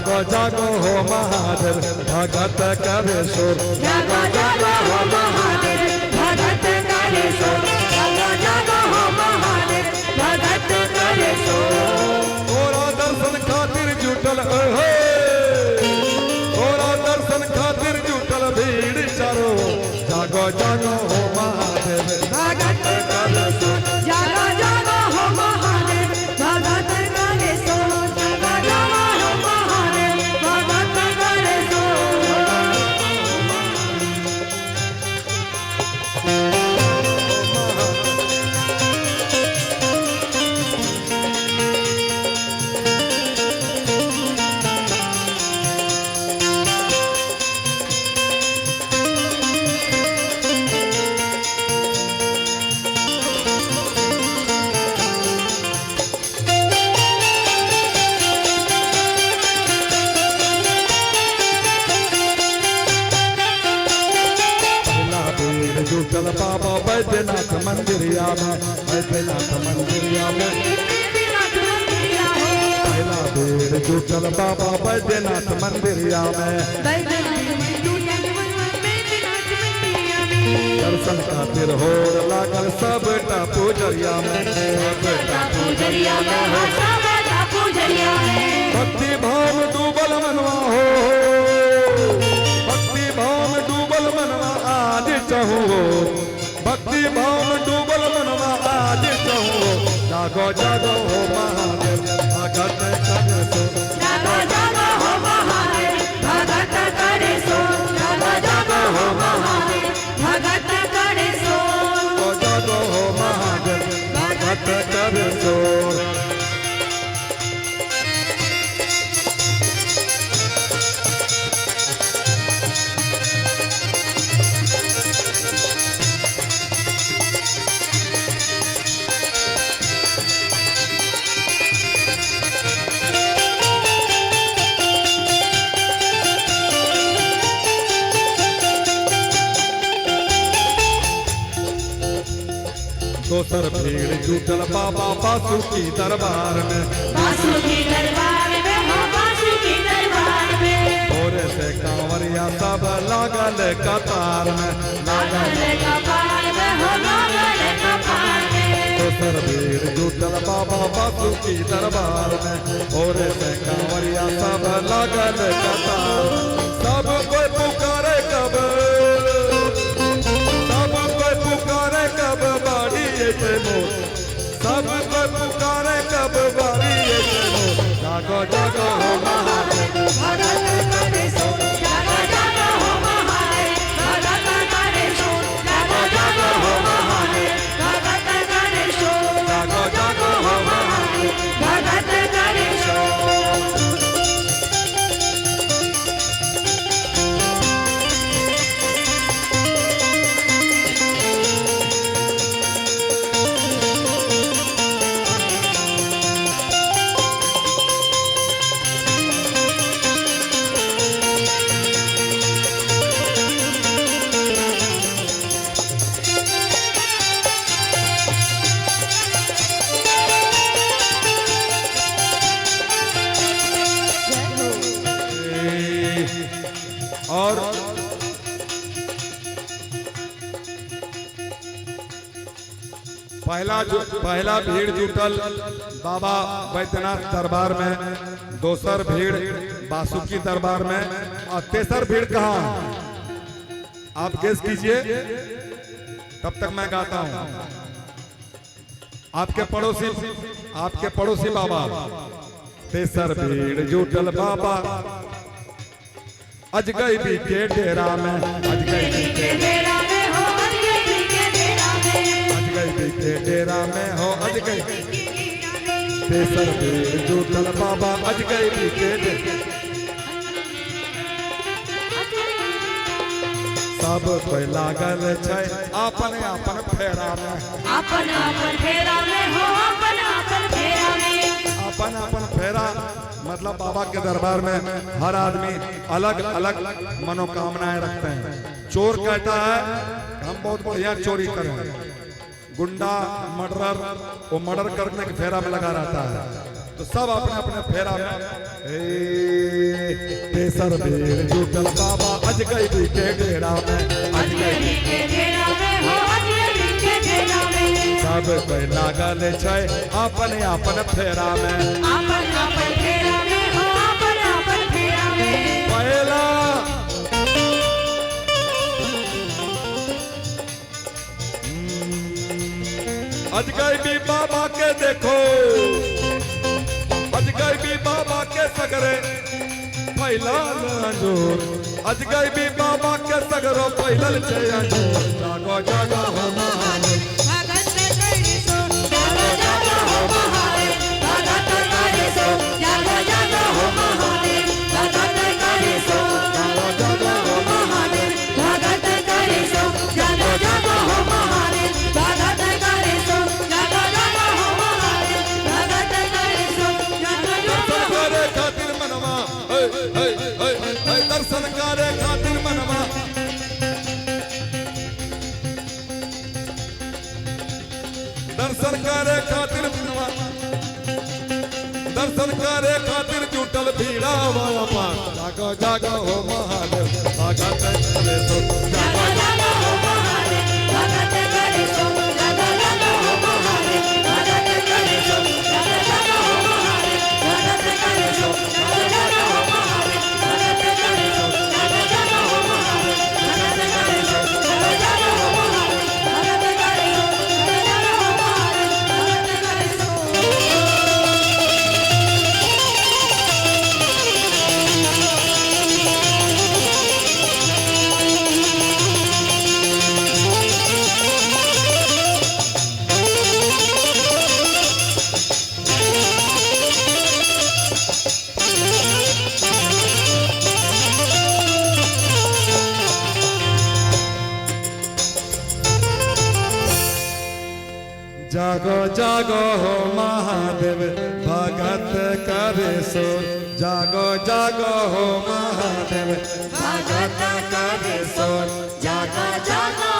जागो जागो हो महादेव भगत करे शोर, जागो जागो हो महादेव भगत करे शोर, जागो जागो हो महादेव भगत करे शोर। तोरा दर्शन खातिर जुटल हो, तोरा दर्शन खातिर जुटल भीड़ चारो, जागो जागो हो महादेव भगत करे शोर, जागो जागो हो महादेव भगत करे शोर, जागो जागो हो महादेव भगत करे शोर। जुटल बाबा बैद्यनाथ मंदिरिया में, बैद्यनाथ मंदिरिया में पहला बेर जुटल बाबा बैद्यनाथ मंदिरिया में, दर्शन खातिर होर लागल सबटा पूजरिया में, सबटा पूजरिया में हो सबटा पूजरिया में। भक्ति भाव में डूबल मनवा हो, भक्ति भाव में डूबल मनवा आज चाहू, भक्ति भाव में डूबल मनवा आज चाहू, जागो जागो हो महादेव भगत करे शोर, जागो जागो हो महादेव भगत करे शोर, जागो जागो हो महादेव भगत करे शोर, जागो हो महादेव भगत करे शोर। दोसर भीड़ जुटल बाबा बासुकी दरबार में, बासुकी दरबार में हो बासुकी दरबार में। भोरे से कांवरिया सब लागल कतार में, लागल कपार में हो लागल कपार में। दोसर भीड़ जुटल बाबा बासुकी दरबार में, भोरे से कांवरिया सब लागल कतार, सब कोई पुकारे कब, सब कोई पुकारे कब बाड़ी एते मोर, सब कोई पुकारे कब बाड़ी एते मोर, जागो जागो हो महादेव भगत करे शोर, जागो जागो हो महादेव भगत करे शोर, जागो जागो हो महादेव भगत करे शोर, जागो जागो हो महादेव भगत करे शोर। और पहला भीड़ जुटल बाबा बैद्यनाथ दरबार में, दोसर भीड़ बासुकी दरबार में, और तेसर भीड़ कहाँ? आप गेस कीजिए, तब तक मैं गाता हूं। आपके पड़ोसी बाबा, तेसर भीड़ जुटल बाबा अजगैबी के डेरा में, अजगैबी के डेरा में हो अजगैबी के डेरा में, अजगैबी के डेरा में हो अजगैबी, तेसर भीड़ जुटल बाबा अजगैबी के डेरा, सब कोई लागल छै अपन अपन फेरा में, अपन अपन फेरा में हो अपन अपन फेरा में। अपन अपन फेरा मतलब बाबा के दरबार में हर आदमी अलग अलग मनोकामनाएं रखते हैं। चोर कहता है हम बहुत बढ़िया चोरी करें, गुंडा मर्डर वो मर्डर करने के फेरा में लगा रहता है। तो सब अपने अपने फेरा में तेसर भीड़ जुटल बाबा अजगैबी के डेरा में, अजगैबी के डेरा में हो, अजगैबी के डेरा में। सब कोई लागल छै अपने अपन फेरा में, आपन आपन फेरा में हो, आपन आपन फेरा में। पहला अजगैबी बाबा के देखो, अजगैबी बाबा के सगरे फैलल अंजूर, अजगैबी बाबा के सगरो फैलल छै अंजूर। जागो जागो हो महादेव भगत करे सो, जागो जागो हो महादेव। भगत करे सो, जागो जागो हो महादेव। भगत करे सो, जागो जागो हो महादेव। भगत करे सो, जागो जागो हो महादेव। भगत करे सो, जागो जागो हो महादेव। भगत करे सो, जागो जागो दर्शन करे खातिर मनवा, दर्शन करे खातिर मनवा, दर्शन करे खातिर मनवा, दर्शन करे खातिर जुटल भीड़ा बाबा। जागो जागो हो महादेव भगत करे सो, जागो जागो हो महादेव। भगत करे सो, जागो जागो हो महादेव। भगत करे सो, जागो जागो हो महादेव। भगत करे सो, जागो जागो हो महादेव। भगत करे सो, जागो जागो हो महादेव। भगत करे सो, जागो जागो हो महादेव। भगत करे सो, जागो जागो हो महादेव। भगत करे जागो जागो हो महादेव भगत करे सो, जागो जागो हो महादेव भगत करे सो, जागो जागो